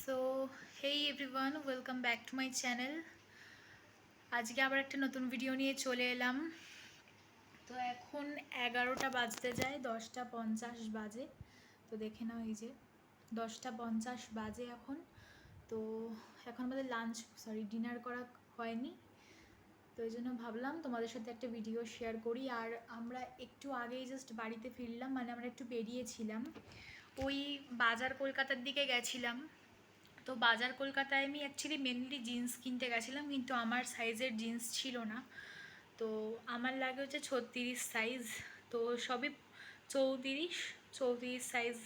So hey everyone, welcome back to my channel. আজকে আবার একটা নতুন ভিডিও নিয়ে চলে এলাম। তো এখন 11টা বাজতে যায়, 10টা 50 বাজে। তো দেখে নাও, এই যে 10টা 50 বাজে এখন। তো এখন আমাদের ডিনার করা হয়নি। তো এই জন্য ভাবলাম তোমাদের সাথে একটা ভিডিও শেয়ার করি। আর আমরা একটু আগেই জাস্ট বাড়িতে ফিরলাম, মানে আমরা একটু বেরিয়েছিলাম, ওই বাজার কলকাতার দিকে গেছিলাম। তো বাজার কলকাতায় আমি অ্যাকচুয়ালি মেনলি জিন্স কিনতে গেছিলাম, কিন্তু আমার সাইজের জিন্স ছিল না। তো আমার লাগে হচ্ছে 36 সাইজ, তো সবই 34 সাইজ।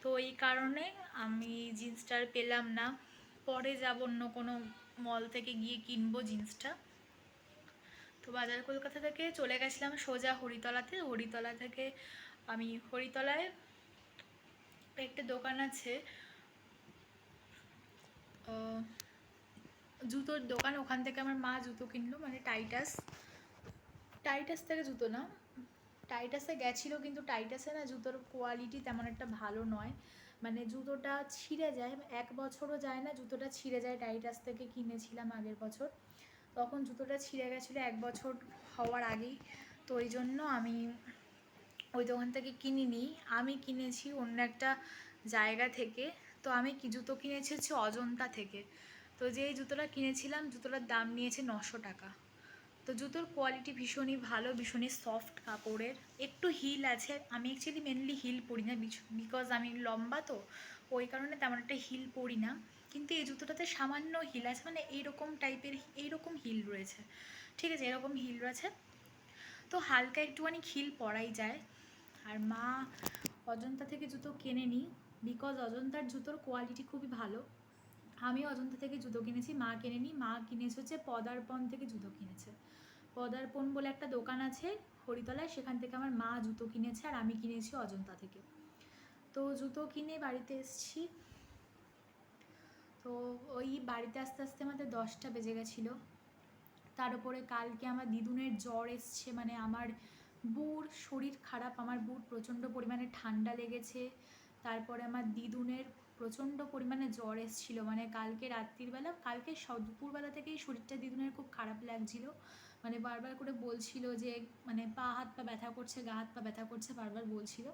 তো এই কারণে আমি জিন্সটা আর পেলাম না। পরে যাব অন্য কোনো মল থেকে গিয়ে কিনবো জিন্সটা। তো বাজার কলকাতা থেকে চলে গেছিলাম সোজা হরিতলাতে। হরিতলা থেকে আমি হরিতলায় একটা দোকান আছে, জুতোর দোকান, ওখান থেকে আমার মা জুতো কিনলো, মানে টাইটাস থেকে জুতো না, টাইটাসে গেছিলো, কিন্তু টাইটাসে না জুতোর কোয়ালিটি তেমন একটা ভালো নয়। মানে জুতোটা ছিঁড়ে যায়, 1 বছরও যায় না জুতোটা ছিঁড়ে যায়। টাইটাস থেকে কিনেছিলাম আগের বছর, তখন জুতোটা ছিঁড়ে গেছিলো 1 বছর হওয়ার আগেই। তো ওই জন্য আমি ওই দোকান থেকে কিনিনি, আমি কিনেছি অন্য একটা জায়গা থেকে। তো আমি জুতো কিনেছি হচ্ছে অজন্তা থেকে। তো যেই জুতোটা কিনেছিলাম, জুতোটার দাম নিয়েছে 900 টাকা। তো জুতোর কোয়ালিটি ভীষণই ভালো, ভীষণই সফট কাপড়ের, একটু হিল আছে। আমি অ্যাকচুয়ালি মেনলি হিল পরি না, বিকজ আমি লম্বা, তো ওই কারণে তেমন একটা হিল পরি না। কিন্তু এই জুতোটাতে সামান্য হিল আছে, মানে এইরকম টাইপের এইরকম হিল রয়েছে, ঠিক আছে, এরকম হিল রয়েছে। তো হালকা একটুখানি হিল পরাই যায়। আর মা অজন্তা থেকে জুতো কেনে নি, বিকজ অজন্তার জুতোর কোয়ালিটি খুবই ভালো। আমি অজন্তা থেকে জুতো কিনেছি, মা কেনেনি। মা কিনেছে হচ্ছে পদার্পণ থেকে জুতো কিনেছে। পদার্পণ বলে একটা দোকান আছে হরিতলায়, সেখান থেকে আমার মা জুতো কিনেছে, আর আমি কিনেছি অজন্তা থেকে। তো জুতো কিনে বাড়িতে এসেছি। তো ওই বাড়িতে আস্তে আস্তে আমাদের 10টা বেজে গেছিলো। তার উপরে কালকে আমার দিদুনের জ্বর এসছে, মানে আমার বুড় শরীর খারাপ, আমার বুড় প্রচণ্ড পরিমাণে ঠান্ডা লেগেছে। তারপরে আমার দিদুনের প্রচণ্ড পরিমাণে জ্বর এসেছিলো, মানে কালকে রাত্রিবেলা, কালকে দুপুরবেলা থেকেই শরীরটা দিদুনের খুব খারাপ লাগছিল। মানে বারবার করে বলছিল যে মানে পা হাত পা ব্যথা করছে, গা হাত পা ব্যথা করছে, বারবার বলছিল।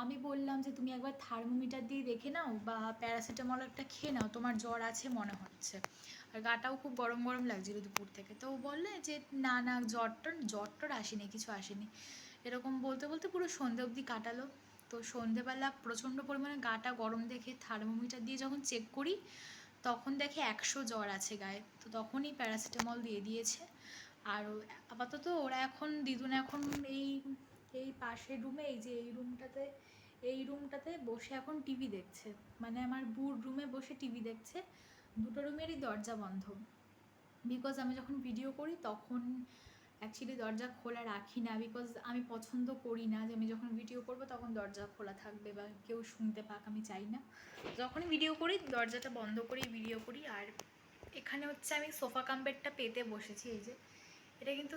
আমি বললাম যে তুমি একবার থার্মোমিটার দিয়ে দেখে নাও, বা প্যারাসিটামল একটা খেয়ে নাও, তোমার জ্বর আছে মনে হচ্ছে। আর গাটাও খুব গরম গরম লাগছিলো দুপুর থেকে। তো ও বললে যে না না, জ্বর আসেনি, কিছু আসেনি। এরকম বলতে বলতে পুরো সন্ধে অবধি কাটালো। তো সন্ধেবেলা প্রচণ্ড পরিমাণে গাটা গরম দেখে থার্মোমিটার দিয়ে যখন চেক করি, তখন দেখে 100 জ্বর আছে গায়ে। তো তখনই প্যারাসিটামল দিয়ে দিয়েছে। আর আপাতত ওরা এখন দিদুন এখন এই এই পাশের রুমে, এই যে এই রুমটাতে বসে এখন টিভি দেখছে। মানে আমার বুড় রুমে বসে টিভি দেখছে, দুটো রুমেরই দরজা বন্ধ। বিকজ আমি যখন ভিডিও করি তখন অ্যাকচুয়ালি দরজা খোলা রাখি না, বিকজ আমি পছন্দ করি না যে আমি যখন ভিডিও করব তখন দরজা খোলা থাকবে বা কেউ শুনতে পাক, আমি চাই না। যখনই ভিডিও করি দরজাটা বন্ধ করেই ভিডিও করি। আর এখানে হচ্ছে আমি সোফা কাম বেডটা পেতে বসেছি, এই যে এটা কিন্তু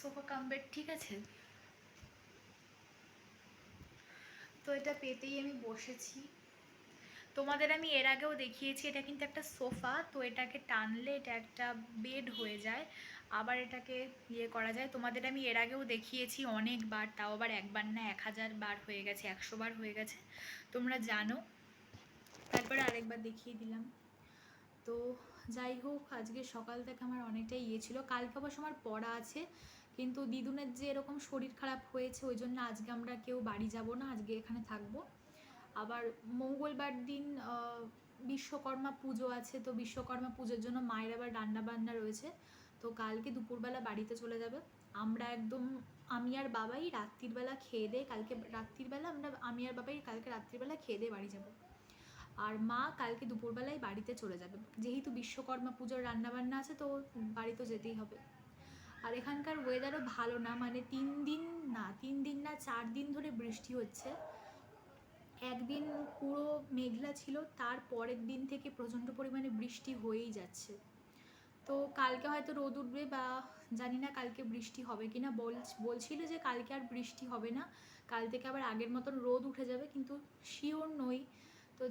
সোফা কাম বেড, ঠিক আছে। তো এটা পেতেই আমি বসেছি। তোমাদের আমি এর আগেও দেখিয়েছি, এটা কিন্তু একটা সোফা, তো এটাকে টানলে এটা একটা বেড হয়ে যায়, আবার এটাকে ইয়ে করা যায়। তোমাদের আমি এর আগেও দেখিয়েছি অনেকবার, তাও আবার একবার না 1000 বার হয়ে গেছে, 100 বার হয়ে গেছে, তোমরা জানো। তারপরে আরেকবার দেখিয়ে দিলাম। তো যাই হোক, আজকে সকাল থেকে আমার অনেকটাই ইয়ে ছিল। কালকে অবশ্য আমার পড়া আছে, কিন্তু দিদুনের যে এরকম শরীর খারাপ হয়েছে ওই জন্য আজকে আমরা কেউ বাড়ি যাব না, আজকে এখানে থাকবো। আবার মঙ্গলবার দিন বিশ্বকর্মা পুজো আছে, তো বিশ্বকর্মা পুজোর জন্য মায়ের আবার রান্নাবান্না রয়েছে। তো কালকে দুপুরবেলা বাড়িতে চলে যাবে। আমরা একদম আমি আর বাবাই রাত্রিবেলা খেয়ে দিয়ে কালকে রাত্রিবেলা আমি আর বাবাই কালকে রাত্রিবেলা খেয়ে দিয়ে বাড়ি যাব। আর মা কালকে দুপুরবেলায় বাড়িতে চলে যাবে, যেহেতু বিশ্বকর্মা পুজোর রান্নাবান্না আছে, তো বাড়ি তো যেতেই হবে। আর এখানকার ওয়েদারও ভালো না, মানে 4 দিন ধরে বৃষ্টি হচ্ছে। একদিন পুরো মেঘলা ছিল, তার পরের দিন থেকে প্রচণ্ড পরিমাণে বৃষ্টি হয়েই যাচ্ছে। তো কালকে হয়তো রোদ উঠবে, বা জানি না কালকে বৃষ্টি হবে কি না। বলছিল যে কালকে আর বৃষ্টি হবে না, কাল থেকে আবার আগের মতন রোদ উঠে যাবে, কিন্তু শিওর নই। তো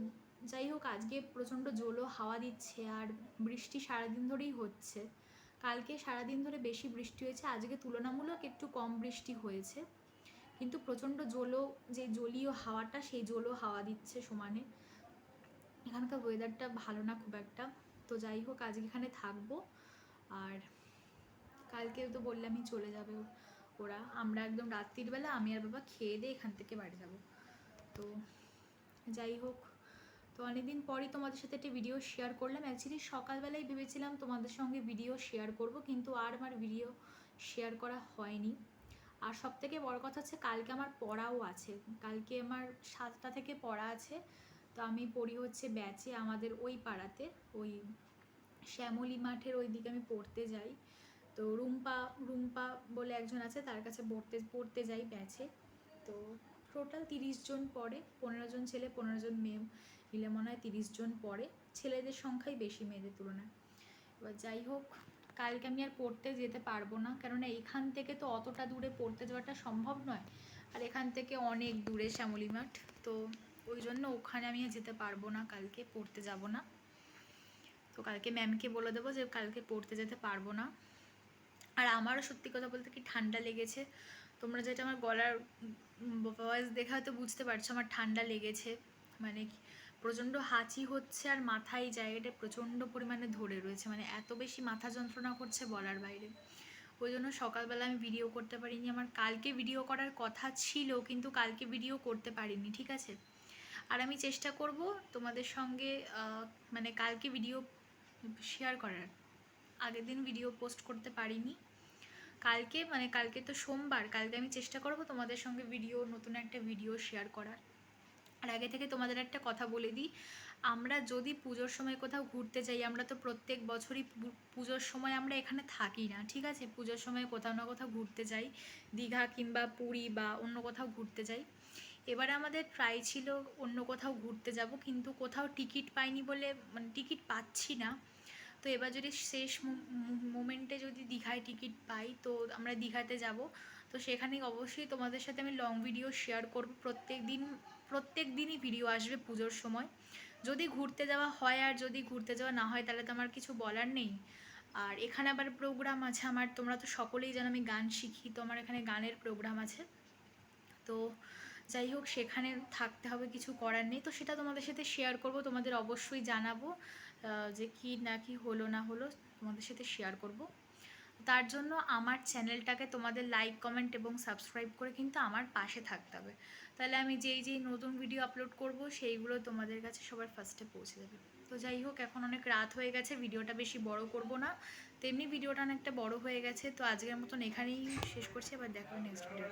যাই হোক, আজকে প্রচণ্ড জোলো হাওয়া দিচ্ছে আর বৃষ্টি সারাদিন ধরেই হচ্ছে। কালকে সারাদিন ধরে বেশি বৃষ্টি হয়েছে, আজকে তুলনামূলক একটু কম বৃষ্টি হয়েছে, কিন্তু প্রচণ্ড জোলো, যে জলীয় হাওয়াটা, সেই জোলো হাওয়া দিচ্ছে সমানে। এখানকার ওয়েদারটা ভালো না খুব একটা। তো যাই হোক, আজকে এখানে থাকবো, আর কালকে তো বললামই চলে যাবে ওরা। আমরা একদম রাত্রির বেলা আমি আর বাবা খেয়ে দিয়ে এখান থেকে বাড়ি যাব। তো যাই হোক, তো অনেকদিন পরই তোমাদের সাথে একটা ভিডিও শেয়ার করলাম। অ্যাকচুয়ালি সকালবেলায় ভেবেছিলাম তোমাদের সঙ্গে ভিডিও শেয়ার করব, কিন্তু আর আমার ভিডিও শেয়ার করা হয়নি। আর সবথেকে বড় কথা হচ্ছে কালকে আমার পড়াও আছে, কালকে আমার 7টা থেকে পড়া আছে। তো আমি পড়ি হচ্ছে ব্যাচে, আমাদের ওই পাড়াতে, ওই শ্যামলী মাঠের ওই দিকে আমি পড়তে যাই। তো রুম্পা বলে একজন আছে, তার কাছে পড়তে যাই ব্যাচে। তো টোটাল 30 জন পড়ে, 15 জন ছেলে 15 জন মেয়ে মিলে মনে হয় 30 জন পড়ে। ছেলেদের সংখ্যাই বেশি মেয়েদের তুলনায়। এবার যাই হোক, কালকে আমি আর পড়তে যেতে পারবো না, কেননা এইখান থেকে তো অতটা দূরে পড়তে যাওয়াটা সম্ভব নয়, আর এখান থেকে অনেক দূরে শ্যামলী মাঠ। তো ওই জন্য ওখানে আমি যেতে পারবো না, কালকে পড়তে যাব না। তো কালকে ম্যামকে বলে দেবো যে কালকে পড়তে যেতে পারবো না। আর আমারও সত্যি কথা বলতে কি ঠান্ডা লেগেছে। তোমরা যেটা আমার গলার ভয়েস দেখে হয়তো বুঝতে পারছো আমার ঠান্ডা লেগেছে, মানে প্রচণ্ড হাঁচি হচ্ছে, আর মাথায় জায়গাটা প্রচণ্ড পরিমাণে ধরে রয়েছে, মানে এত বেশি মাথা যন্ত্রণা করছে বলার বাইরে। ওই জন্য সকালবেলা আমি ভিডিও করতে পারিনি। আমার কালকে ভিডিও করার কথা ছিল, কিন্তু কালকে ভিডিও করতে পারিনি, ঠিক আছে। আর আমি চেষ্টা করব তোমাদের সঙ্গে মানে কালকে ভিডিও শেয়ার করার। আগের দিন ভিডিও পোস্ট করতে পারিনি, কালকে তো সোমবার, কালকে আমি চেষ্টা করব তোমাদের সঙ্গে নতুন একটা ভিডিও শেয়ার করার। আর আগে থেকে তোমাদের একটা কথা বলে দিই, আমরা যদি পুজোর সময় কোথাও ঘুরতে যাই, আমরা তো প্রত্যেক বছরই পুজোর সময় আমরা এখানে থাকি না, ঠিক আছে। পুজোর সময় কোথাও না কোথাও ঘুরতে যাই, দীঘা কিংবা পুরী বা অন্য কোথাও ঘুরতে যাই। এবারে আমাদের ট্রাই ছিল অন্য কোথাও ঘুরতে যাব, কিন্তু কোথাও টিকিট পাইনি বলে, মানে টিকিট পাচ্ছি না। তো এবার যদি শেষ মোমেন্টে যদি দীঘায় টিকিট পাই, তো আমরা দীঘাতে যাব। তো সেখানে অবশ্যই তোমাদের সাথে আমি লং ভিডিও শেয়ার করব। প্রত্যেক দিনই ভিডিও আসবে পুজোর সময়, যদি ঘুরতে যাওয়া হয়। আর যদি ঘুরতে যাওয়া না হয় তাহলে তো আমার কিছু বলার নেই। আর এখানে আবার প্রোগ্রাম আছে আমার, তোমরা তো সকলেই জানো আমি গান শিখি, তো আমার এখানে গানের প্রোগ্রাম আছে। তো যাই হোক, সেখানে থাকতে হবে, কিছু করার নেই। তো সেটা তোমাদের সাথে শেয়ার করব, তোমাদের অবশ্যই জানাবো যে কি না কি হলো না হলো, তোমাদের সাথে শেয়ার করব। তার জন্য আমার চ্যানেলটাকে তোমাদের লাইক কমেন্ট এবং সাবস্ক্রাইব করে কিন্তু আমার পাশে থাকতে হবে, তাহলে আমি যেই নতুন ভিডিও আপলোড করব সেইগুলো তোমাদের কাছে সবার ফার্স্টে পৌঁছে যাবে। তো যাই হোক, এখন অনেক রাত হয়ে গেছে, ভিডিওটা বেশি বড় করব না, তেমনি ভিডিওটা অনেকটা বড় হয়ে গেছে। তো আজকের মতন এখানেই শেষ করছি, আবার দেখা হবে নেক্সট ভিডিও।